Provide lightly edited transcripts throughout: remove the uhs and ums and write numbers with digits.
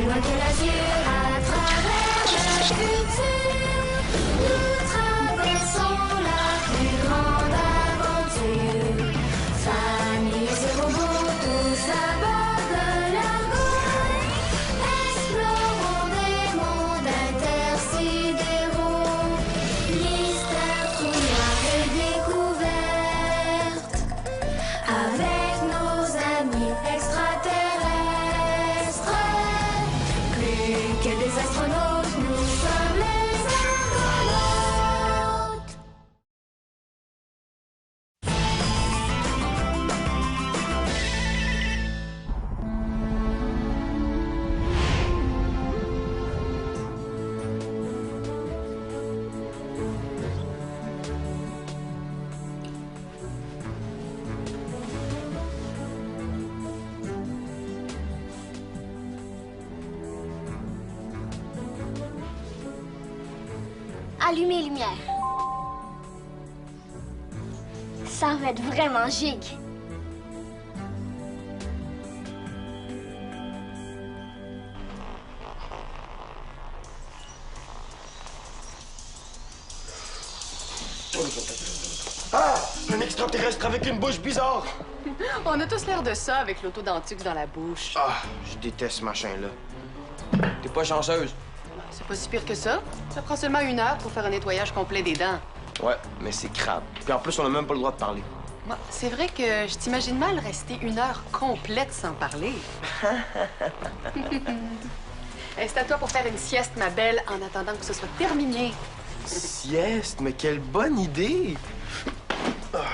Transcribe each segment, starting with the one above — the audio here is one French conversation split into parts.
plus loin que l'azur, à travers le futur, nous traversons la plus grande aventure. Familles et robots, tous à bord de l'argot, explorons des mondes intersidéraux, mystères, trous noirs et découvertes, avec nos amis extraterrestres. Plus que des astronautes, nous sommes les argonautes. Allumez les lumières. Ça va être vraiment gigue. Ah! Un extraterrestre avec une bouche bizarre! On a tous l'air de ça avec l'autodentux dans la bouche. Ah, je déteste ce machin-là. T'es pas chanceuse. C'est pas si pire que ça. Ça prend seulement 1 heure pour faire un nettoyage complet des dents. Ouais, mais c'est crade. Puis en plus, on a même pas le droit de parler. Moi, c'est vrai que je t'imagine mal rester 1 heure complète sans parler. Installe-toi pour faire une sieste, ma belle, en attendant que ce soit terminé. Sieste, mais quelle bonne idée! Ah.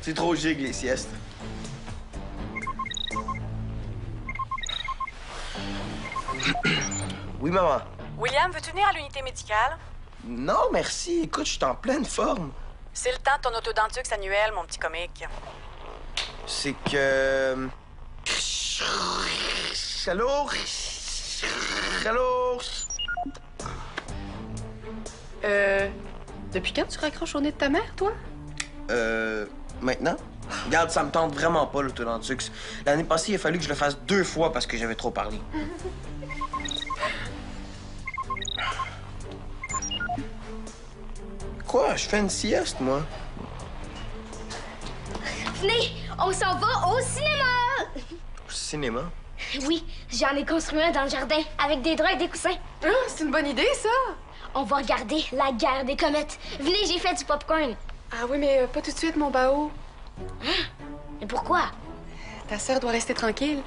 C'est trop gigue, les siestes. Oui, maman. William, veux-tu venir à l'unité médicale? Non, merci. Écoute, je suis en pleine forme. C'est le temps de ton autodentux annuel, mon petit comique. C'est que... Allô? Allô? Depuis quand tu raccroches au nez de ta mère, toi? Maintenant? Regarde, ça me tente vraiment pas, l'autodentux. L'année passée, il a fallu que je le fasse 2 fois parce que j'avais trop parlé. Quoi? Je fais une sieste, moi. Venez, on s'en va au cinéma! Au cinéma? Oui, j'en ai construit un dans le jardin avec des draps et des coussins. Ah, c'est une bonne idée, ça! On va regarder la guerre des comètes. Venez, j'ai fait du popcorn. Ah oui, mais pas tout de suite, mon bao. Mais pourquoi? Ta sœur doit rester tranquille.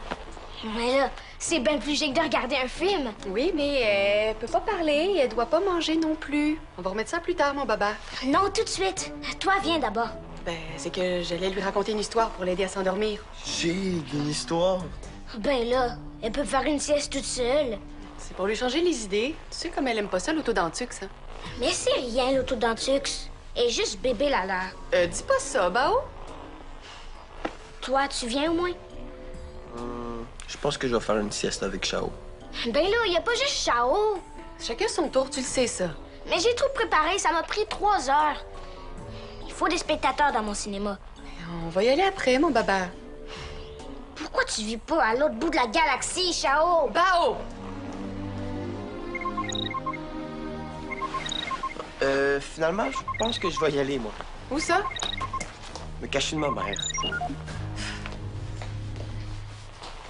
Mais là, c'est bien plus gigue de regarder un film. Oui, mais elle peut pas parler, elle doit pas manger non plus. On va remettre ça plus tard, mon baba. Non, tout de suite. Toi, viens d'abord. Ben, c'est que j'allais lui raconter une histoire pour l'aider à s'endormir. J'ai une histoire. Ben là, elle peut faire une sieste toute seule. C'est pour lui changer les idées. Tu sais comme elle aime pas ça, l'autodentux, hein? Mais c'est rien, l'autodentux. Et juste bébé Lala. Dis pas ça, Bao. Toi, tu viens au moins? Je pense que je vais faire une sieste avec Chao. Ben là, y a pas juste Chao. Chacun son tour, tu le sais, ça. Mais j'ai tout préparé, ça m'a pris 3 heures. Il faut des spectateurs dans mon cinéma. On va y aller après, mon baba. Pourquoi tu vis pas à l'autre bout de la galaxie, Chao? Bao! Finalement, je pense que je vais y aller, moi. Où ça? Me cacher de ma mère.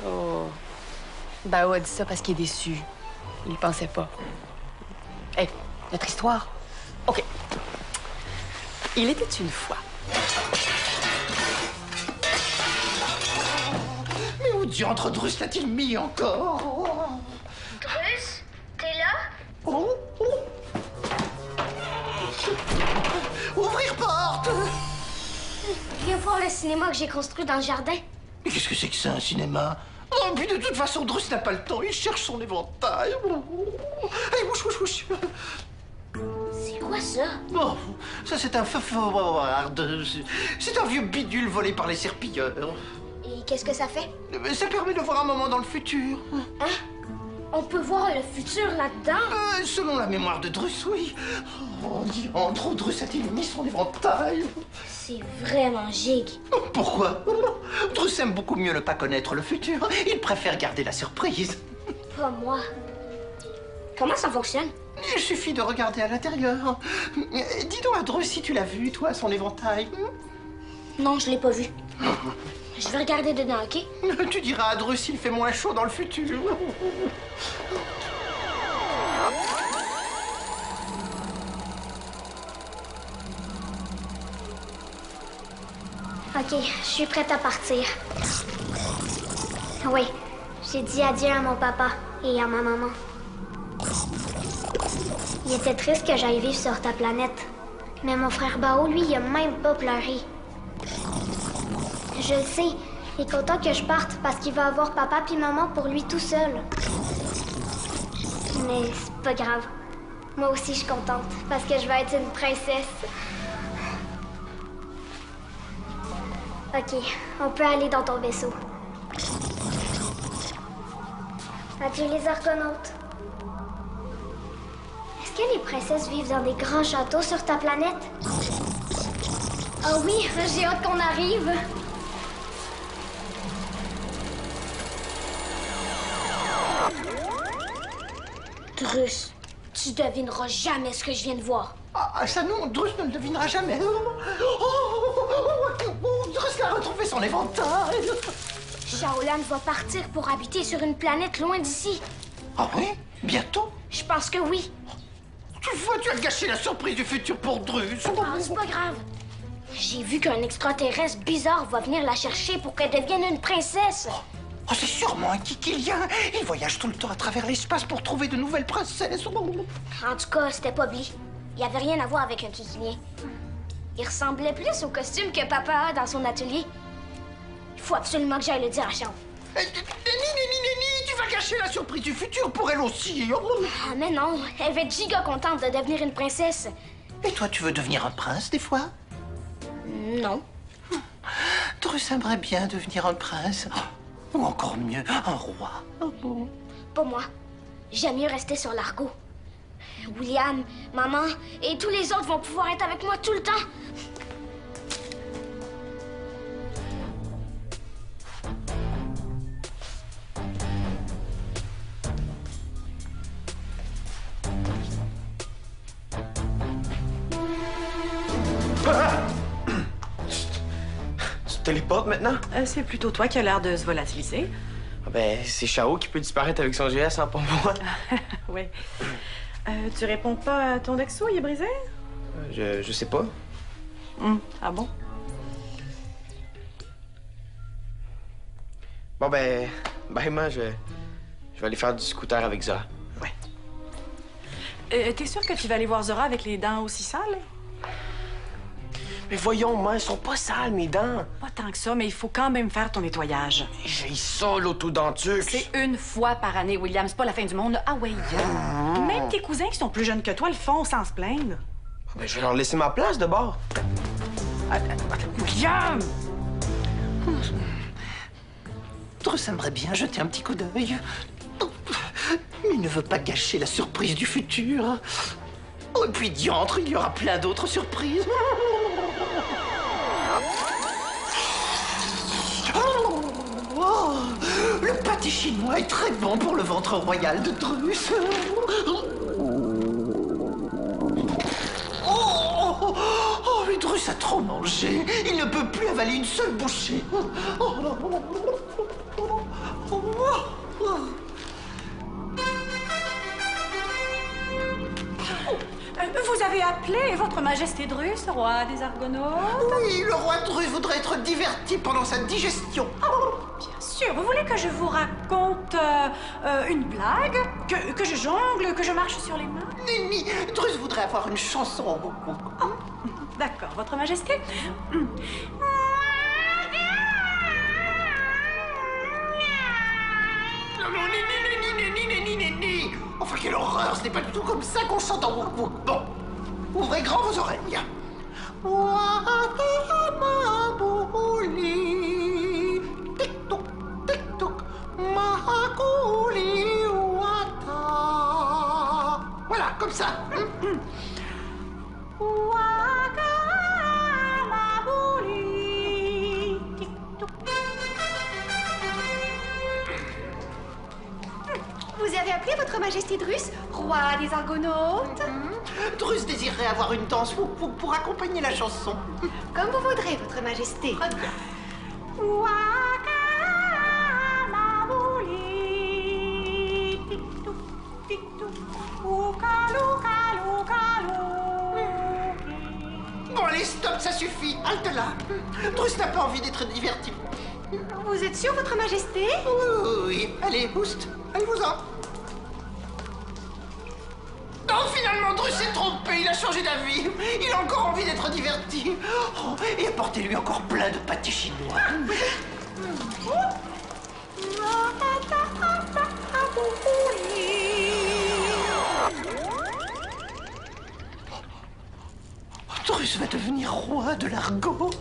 Oh. Bao a dit ça parce qu'il est déçu. Il y pensait pas. Hey, notre histoire. OK. Il était une fois. Mais où diantre Drus l'a-t-il mis encore? Drus, t'es là? Oh, oh. Ouvrir porte! Viens voir le cinéma que j'ai construit dans le jardin. Mais qu'est-ce que c'est que ça, un cinéma? Oh, puis de toute façon, Drus n'a pas le temps. Il cherche son éventail. Allez, bouche, bouche, bouche. C'est quoi ça? Oh, ça, c'est un forward. C'est un vieux bidule volé par les serpilleurs. Et qu'est-ce que ça fait? Ça permet de voir un moment dans le futur. Hein? On peut voir le futur là-dedans? Selon la mémoire de Drus, oui. Oh, diantre, Drus a-t-il mis son éventail? C'est vraiment gigue. Pourquoi? Drus aime beaucoup mieux ne pas connaître le futur. Il préfère garder la surprise. Pas moi. Comment ça fonctionne? Il suffit de regarder à l'intérieur. Dis donc à Drus si tu l'as vu, toi, son éventail. Non, je l'ai pas vu. Je vais regarder dedans, OK? Tu diras à Drus s'il fait moins chaud dans le futur. OK, je suis prête à partir. Oui, j'ai dit adieu à mon papa et à ma maman. Il était triste que j'aille vivre sur ta planète. Mais mon frère Bao, lui, il a même pas pleuré. Je le sais, il est content que je parte parce qu'il va avoir papa puis maman pour lui tout seul. Mais c'est pas grave. Moi aussi, je suis contente parce que je vais être une princesse. OK, on peut aller dans ton vaisseau. Adieu les argonautes. Est-ce que les princesses vivent dans des grands châteaux sur ta planète? Ah oui, j'ai hâte qu'on arrive. Drus, tu devineras jamais ce que je viens de voir. Ah, ça non, Drus ne le devinera jamais. Drus a retrouvé son éventail. Shaolan va partir pour habiter sur une planète loin d'ici. Ah oui? Bientôt? Je pense que oui. Tu vois, tu as gâché la surprise du futur pour Drus. Ah, c'est pas grave. J'ai vu qu'un extraterrestre bizarre va venir la chercher pour qu'elle devienne une princesse. Oh, c'est sûrement un Kikilien. Il voyage tout le temps à travers l'espace pour trouver de nouvelles princesses. En tout cas, c'était pas Bli. Il avait rien à voir avec un kikilien. Il ressemblait plus au costume que papa a dans son atelier. Il faut absolument que j'aille le dire à Chao. Tu vas gâcher la surprise du futur pour elle aussi. Ah, mais non, elle va être giga contente de devenir une princesse. Et toi, tu veux devenir un prince des fois? Non. Drus aimerait bien devenir un prince. Ou encore mieux, un roi. Pas moi. J'aime mieux rester sur l'Argo. William, maman et tous les autres vont pouvoir être avec moi tout le temps. Tu te téléportes maintenant? C'est plutôt toi qui as l'air de se volatiliser. Ah ben, c'est Chao qui peut disparaître avec son GS, hein, pour moi. Oui. Tu réponds pas à ton Dexo, il est brisé? Je sais pas. Ah bon? Bon, ben, moi, je vais aller faire du scooter avec Zora. Ouais. T'es sûr que tu vas aller voir Zora avec les dents aussi sales? Mais voyons, moi, elles sont pas sales, mes dents. Pas tant que ça, mais il faut quand même faire ton nettoyage. J'ai ça, l'autodentux. C'est une fois par année, William. C'est pas la fin du monde. Ah ouais. Même tes cousins qui sont plus jeunes que toi le font sans se plaindre. Ben, je vais leur laisser ma place, de bord. William! Drus aimerait bien jeter un petit coup d'œil. Mais il ne veut pas gâcher la surprise du futur. Oh, et puis diantre, il y aura plein d'autres surprises. Oh, le pâté chinois est très bon pour le ventre royal de Drus. Oh, mais Drus a trop mangé. Il ne peut plus avaler une seule bouchée. Vous avez appelé Votre Majesté Drus, roi des Argonautes? Oui, le roi Drus voudrait être diverti pendant sa digestion. Bien sûr. Vous voulez que je vous raconte une blague? Que je jongle? Que je marche sur les mains? Nenni, Drus voudrait avoir une chanson. D'accord, Votre Majesté. Nenni. Enfin, quelle horreur, ce n'est pas du tout comme ça qu'on chante en wouk-wouk. Bon, ouvrez grand vos oreilles. Tic-toc, tic-toc, mahakouli, comme ça. Vous avez appelé votre majesté Drus, roi des Argonautes? Drus désirerait avoir une danse pour accompagner la chanson. Comme vous voudrez, votre majesté. Très bien. Bon, allez, stop, ça suffit. Halte là. Drus n'a pas envie d'être diverti. Vous êtes sûr, votre majesté? Oui. Allez, boost. Allez-vous-en. Non, finalement, Drus s'est trompé. Il a changé d'avis. Il a encore envie d'être diverti. Oh, et apportez-lui encore plein de pâtés chinois. Drus va devenir roi de l'Argot.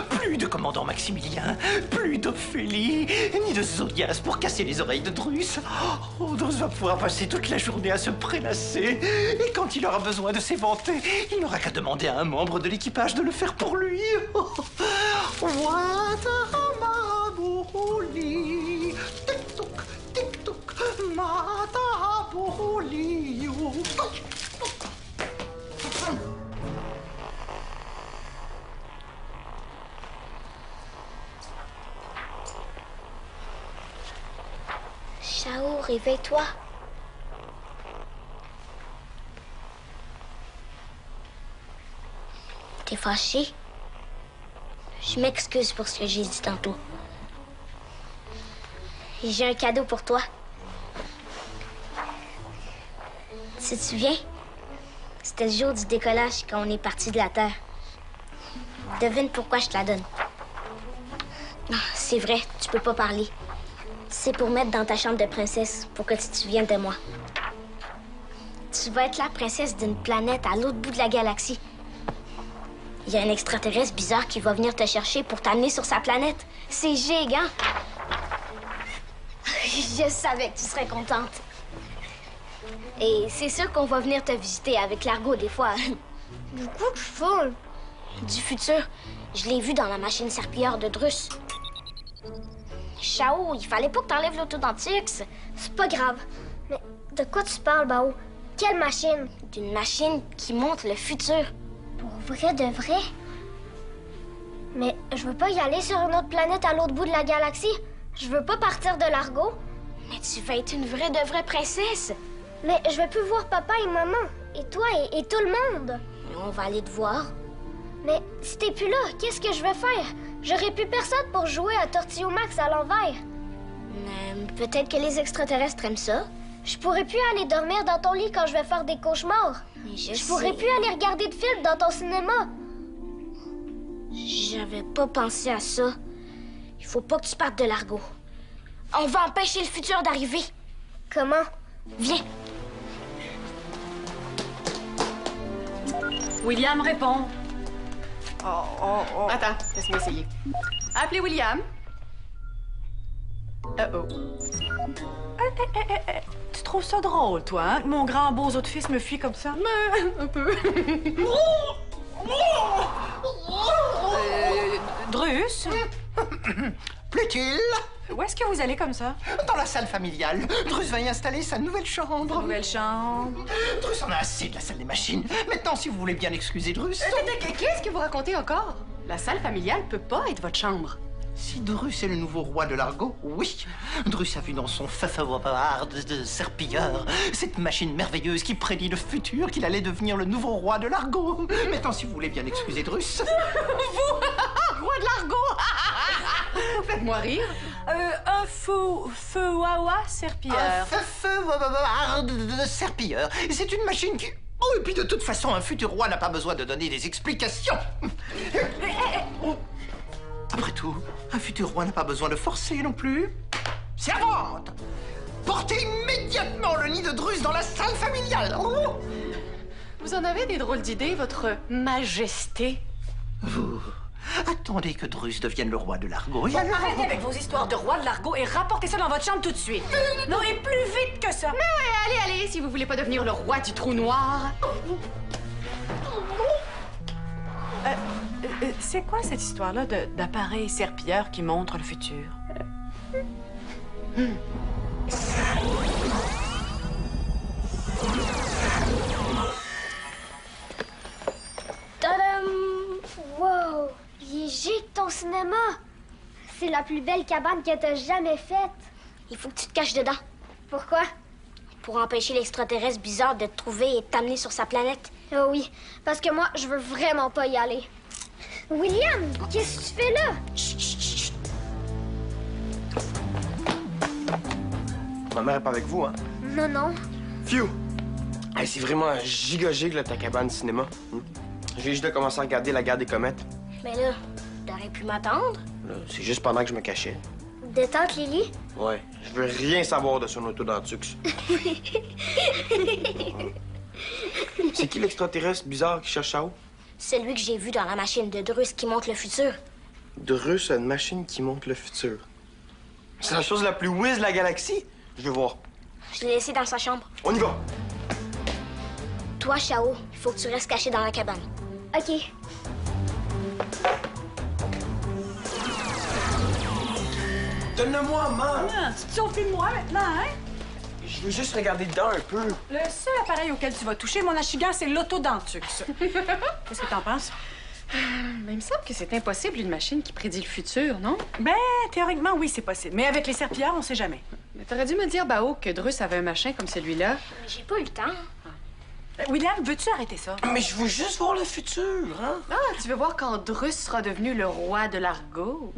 Plus de commandant Maximilien, plus d'Ophélie, ni de Zodias pour casser les oreilles de Drus. Drus va pouvoir passer toute la journée à se prélasser. Et quand il aura besoin de s'éventer, il n'aura qu'à demander à un membre de l'équipage de le faire pour lui. Tic-toc, tic-toc, matabouli. Chao, réveille-toi. T'es fâché? Je m'excuse pour ce que j'ai dit tantôt. Et j'ai un cadeau pour toi. Tu te souviens? C'était le jour du décollage quand on est parti de la Terre. Devine pourquoi je te la donne. Ah, c'est vrai, tu peux pas parler. C'est pour mettre dans ta chambre de princesse, pour que tu te souviennes de moi. Tu vas être la princesse d'une planète à l'autre bout de la galaxie. Il y a un extraterrestre bizarre qui va venir te chercher pour t'amener sur sa planète. C'est gigant. Je savais que tu serais contente. Et c'est sûr qu'on va venir te visiter avec l'Argot des fois. Du coup, je foule. Du futur. Je l'ai vu dans la machine serpilleur de Drus. Chao, il fallait pas que t'enlèves l'Autodentix. C'est pas grave. Mais de quoi tu parles, Bao? Quelle machine? D'une machine qui montre le futur. Pour vrai de vrai? Mais je veux pas y aller sur une autre planète à l'autre bout de la galaxie. Je veux pas partir de l'Argot. Mais tu vas être une vraie de vraie princesse. Mais je vais plus voir papa et maman. Et toi et tout le monde. On va aller te voir. Mais si t'es plus là, qu'est-ce que je vais faire? J'aurai plus personne pour jouer à Tortillou Max à l'envers. Peut-être que les extraterrestres aiment ça. Je pourrai plus aller dormir dans ton lit quand je vais faire des cauchemars. Mais je pourrai plus aller regarder de films dans ton cinéma. J'avais pas pensé à ça. Il faut pas que tu partes de l'Argot. On va empêcher le futur d'arriver. Comment? Viens. William répond. Oh. Attends, laisse-moi essayer. Appelez William. Tu trouves ça drôle, toi, hein? Que mon grand beau autre fils me fuit comme ça? Un peu. Drus? Plaît-il? Où est-ce que vous allez comme ça? Dans la salle familiale. Drus va y installer sa nouvelle chambre. Nouvelle chambre. Drus en a assez de la salle des machines. Maintenant, si vous voulez bien excuser Drus... Qu'est-ce que vous racontez encore? La salle familiale peut pas être votre chambre. Si Drus est le nouveau roi de l'Argot, oui. Drus a vu dans son fafaward de serpilleur cette machine merveilleuse qui prédit le futur, qu'il allait devenir le nouveau roi de l'Argot. Maintenant, si vous voulez bien excuser Drus... Vous, roi de l'Argot! Faites-moi rire. Un feu-wawa serpilleur. Un fafaward de serpilleur. C'est une machine qui... Oh, et puis de toute façon, un futur roi n'a pas besoin de donner des explications. Après tout, un futur roi n'a pas besoin de forcer non plus. Servante! Portez immédiatement le nid de Drus dans la salle familiale. Oh! Vous en avez des drôles d'idées, votre majesté? Vous Attendez que Drus devienne le roi de l'argot. Et alors? Arrêtez avec vos histoires de roi de l'argot et rapportez ça dans votre chambre tout de suite. Non, et plus vite que ça. Allez, si vous voulez pas devenir le roi du trou noir. C'est quoi cette histoire-là d'appareil serpilleur qui montre le futur? Tadam! Wow! Il est giga ton cinéma! C'est la plus belle cabane que t'as jamais faite. Il faut que tu te caches dedans. Pourquoi? Pour empêcher l'extraterrestre bizarre de te trouver et de t'amener sur sa planète. Oh oui, parce que moi, je veux vraiment pas y aller. William, qu'est-ce que tu fais là? Chut, chut, chut. Ma mère est pas avec vous, hein? Non, non. Phew! Hey, c'est vraiment giga-giga, là, ta cabane de cinéma. Je viens juste de commencer à regarder La Guerre des comètes. Mais là, t'aurais pu m'attendre. Là, c'est juste pendant que je me cachais. Détente, Lily. Ouais, je veux rien savoir de son autodentux. C'est qui l'extraterrestre bizarre qui cherche Chao? Celui que j'ai vu dans la machine de Drus qui montre le futur. Drus a une machine qui montre le futur. C'est la chose la plus whiz de la galaxie? Je veux voir. Je l'ai laissé dans sa chambre. On y va! Toi, Chao, il faut que tu restes caché dans la cabane. OK. Donne-le-moi, maman! Ah, tu te sauves de moi maintenant, hein? Je veux juste regarder dedans un peu. Le seul appareil auquel tu vas toucher, mon achigan, c'est l'autodentux. Qu'est-ce que t'en penses? Mais il me semble que c'est impossible une machine qui prédit le futur, non? Ben, théoriquement, oui, c'est possible. Mais avec les serpillères, on sait jamais. Mais t'aurais dû me dire, Bao, que Drus avait un machin comme celui-là. Mais j'ai pas eu le temps. William, veux-tu arrêter ça? Mais je veux juste voir le futur, hein? Ah, tu veux voir quand Drus sera devenu le roi de l'argot?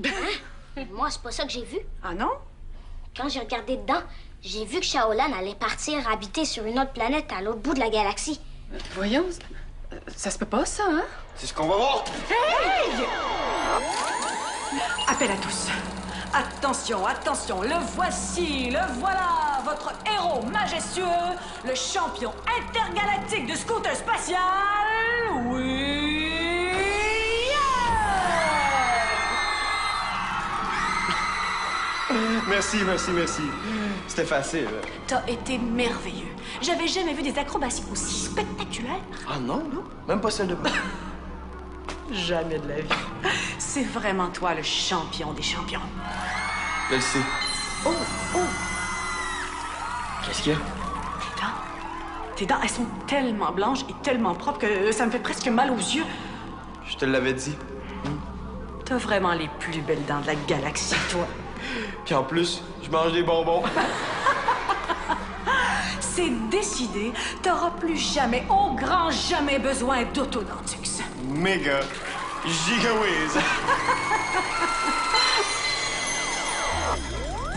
Moi, c'est pas ça que j'ai vu. Ah non? Quand j'ai regardé dedans, j'ai vu que Shaolan allait partir habiter sur une autre planète à l'autre bout de la galaxie. Voyons, ça se peut pas, ça, hein? C'est ce qu'on va voir! Hey! Appel à tous. Attention, attention, le voici, le voilà, votre héros majestueux, le champion intergalactique de scooter spatial, William! Merci. C'était facile. T'as été merveilleux. J'avais jamais vu des acrobaties aussi spectaculaires. Ah non? Même pas celle de moi. Jamais de la vie. C'est vraiment toi le champion des champions. Je le sais. Oh, oh, Qu'est-ce qu'il y a? tes dents, elles sont tellement blanches et tellement propres que ça me fait presque mal aux yeux. Je te l'avais dit. T'as vraiment les plus belles dents de la galaxie, toi. Puis en plus, je mange des bonbons. C'est décidé, t'auras plus jamais, au grand jamais besoin d'autodentux. Méga giga whiz.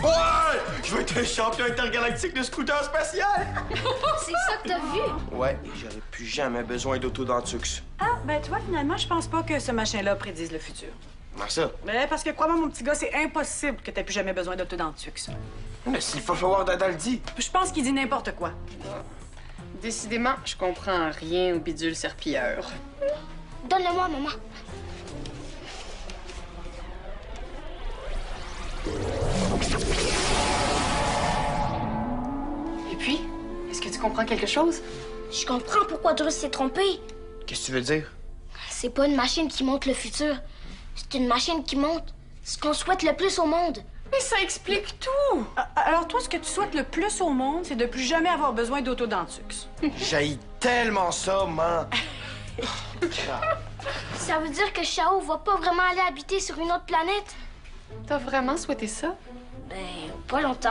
Ouais! Je veux être un champion intergalactique de scooter spatial! C'est ça que t'as vu? Ouais, et j'aurais plus jamais besoin d'autodentux. Ah, ben toi, finalement, je pense pas que ce machin-là prédise le futur. Comment ça? Mais parce que, crois-moi, mon petit gars, c'est impossible que t'aies plus jamais besoin d'autodentux. Mais s'il faut falloir Dada le dit. Je pense qu'il dit n'importe quoi. Décidément, je comprends rien au bidule serpilleur. Donne-le-moi, maman. Et puis, est-ce que tu comprends quelque chose? Je comprends pourquoi Drus s'est trompé. Qu'est-ce que tu veux dire? C'est pas une machine qui montre le futur. C'est une machine qui montre ce qu'on souhaite le plus au monde. Mais ça explique tout! Alors toi, ce que tu souhaites le plus au monde, c'est de plus jamais avoir besoin d'autodentux. J'haïs tellement ça, man. Ça veut dire que Chao va pas vraiment aller habiter sur une autre planète? T'as vraiment souhaité ça? Ben, pas longtemps.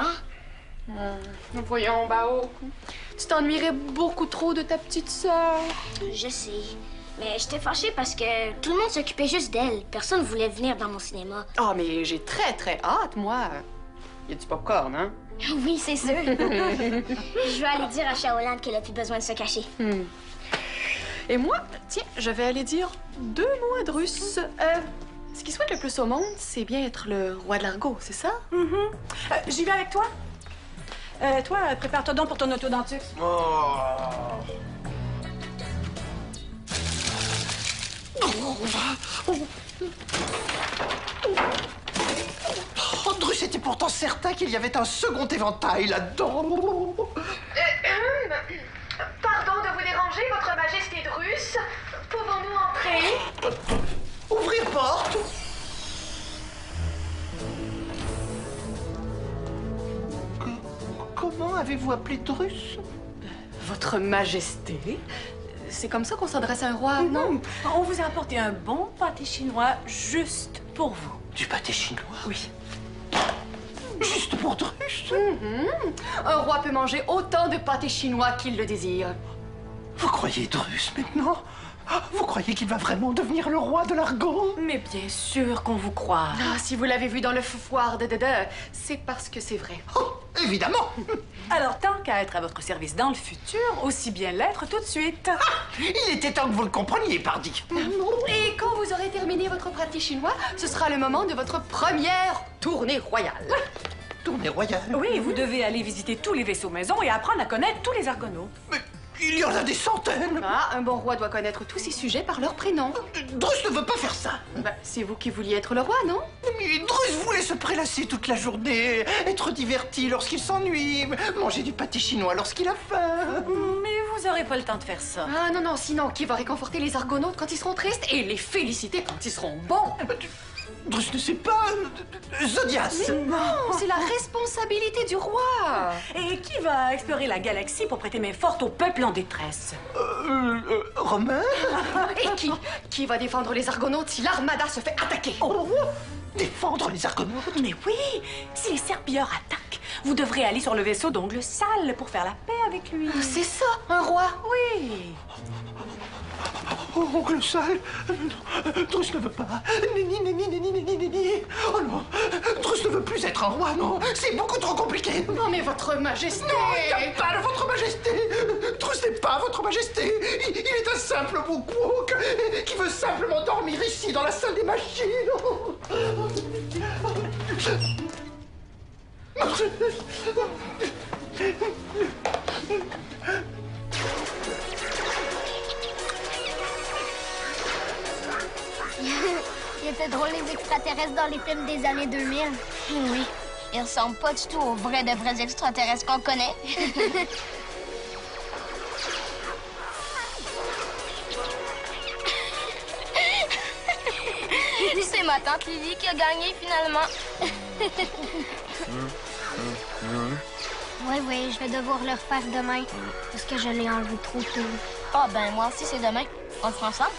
Voyons, Bao. Tu t'ennuierais beaucoup trop de ta petite sœur. Je sais. Mais j'étais fâchée parce que tout le monde s'occupait juste d'elle. Personne voulait venir dans mon cinéma. Ah, mais j'ai très hâte, moi. Il y a du popcorn, hein? Oui, c'est sûr. Je vais aller dire à Shaolan qu'elle a plus besoin de se cacher. Et moi, tiens, je vais aller dire 2 mots à Drus. Ce qu'il souhaite le plus au monde, c'est bien être le roi de l'argot, c'est ça? J'y vais avec toi? Toi, prépare-toi donc pour ton autodentux. Oh, Drus était pourtant certain qu'il y avait un second éventail là-dedans. Pardon de vous déranger, Votre Majesté Drus. Pouvons-nous entrer? Ouvrir porte. Comment avez-vous appelé Drus? Votre Majesté? C'est comme ça qu'on s'adresse à un roi, non? On vous a apporté un bon pâté chinois juste pour vous. Du pâté chinois? Oui. Juste pour Drus? Un roi peut manger autant de pâté chinois qu'il le désire. Vous croyez Drus maintenant? Vous croyez qu'il va vraiment devenir le roi de l'Argon? Mais bien sûr qu'on vous croit. Ah, si vous l'avez vu dans le foufoir de c'est parce que c'est vrai. Oh, évidemment. Alors, tant qu'à être à votre service dans le futur, aussi bien l'être tout de suite. Il était temps que vous le compreniez, pardi. Et quand vous aurez terminé votre pâté chinois, ce sera le moment de votre première tournée royale. Tournée royale? Oui, vous devez aller visiter tous les vaisseaux maison et apprendre à connaître tous les argonautes. Mais il y en a des centaines. Ah, un bon roi doit connaître tous ses sujets par leur prénom. Drus ne veut pas faire ça. Bah, c'est vous qui vouliez être le roi, non? Mais Drus voulait se prélasser toute la journée, être diverti lorsqu'il s'ennuie, manger du pâté chinois lorsqu'il a faim. Mais vous aurez pas le temps de faire ça. Ah non, non, sinon, qui va réconforter les argonautes quand ils seront tristes et les féliciter quand ils seront bons? Drus ne sait pas. Zodias. Non, c'est la responsabilité du roi. Et qui va explorer la galaxie pour prêter main forte au peuple en détresse? Romain? Et qui va défendre les argonautes si l'armada se fait attaquer? Oh, défendre les argonautes? Mais oui, si les serpilleurs attaquent, vous devrez aller sur le vaisseau d'Ongle Sale pour faire la paix avec lui. C'est ça, un roi? Oui. Oh, oncle Sale. Drus ne veut pas. Ni. Oh non, Drus ne veut plus être un roi, non. C'est beaucoup trop compliqué. Non, mais votre majesté! Non, il n'y a pas de votre majesté. Drus n'est pas votre majesté. Il est un simple bouc qui veut simplement dormir ici, dans la salle des machines. Il était drôle les extraterrestres dans les films des années 2000. Oui, ils ressemblent pas du tout aux vrais extraterrestres qu'on connaît. C'est ma tante Lily qui a gagné finalement. Oui, je vais devoir le refaire demain. Parce que je l'ai enlevé trop tôt. Ah ben moi aussi c'est demain. On le fera ensemble?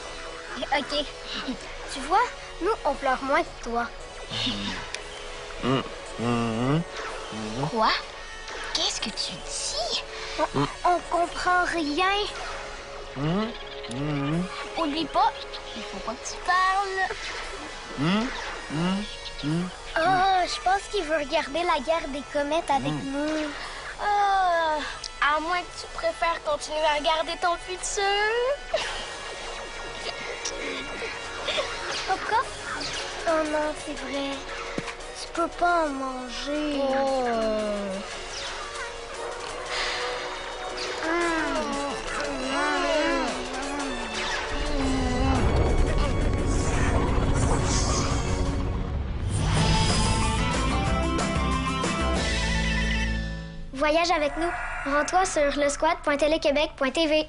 OK. Tu vois, nous, on pleure moins que toi. Quoi? Qu'est-ce que tu dis? On comprend rien. Oublie pas, il faut pas que tu parles. Ah, je pense qu'il veut regarder la guerre des comètes avec nous. Ah, à moins que tu préfères continuer à regarder ton futur. Papa? Oh non, c'est vrai. Tu peux pas en manger. Voyage avec nous. Rends-toi sur lesquad.telequebec.tv.